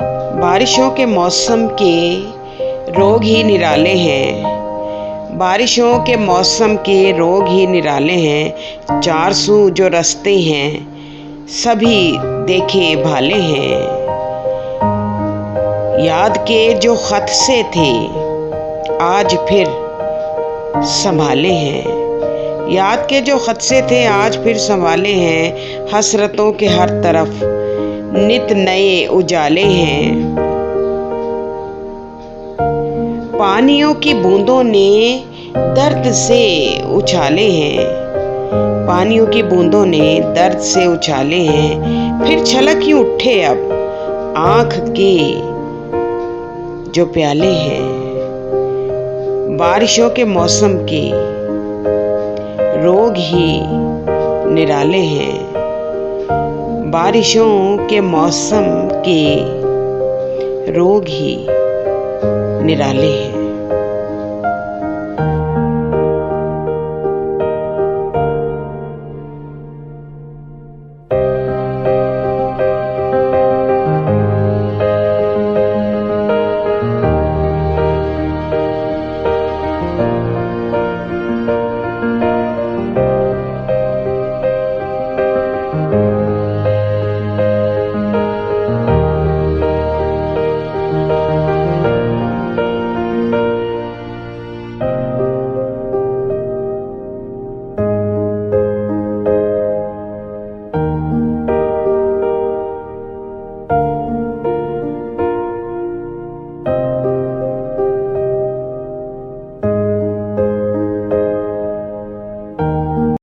बारिशों के मौसम के रोग ही निराले हैं। बारिशों के मौसम के रोग ही निराले हैं। चार सू जो रस्ते हैं सभी देखे भाले हैं। याद के जो खत से थे आज फिर संभाले हैं। याद के जो खत से थे आज फिर संभाले हैं। हसरतों के हर तरफ नित नए उजाले हैं। पानियों की बूंदों ने दर्द से उछाले हैं। पानियों की बूंदों ने दर्द से उछाले हैं। फिर छलक ही उठे अब आँख के जो प्याले हैं। बारिशों के मौसम के रोग ही निराले हैं। बारिशों के मौसम के रोग ही निराले हैं।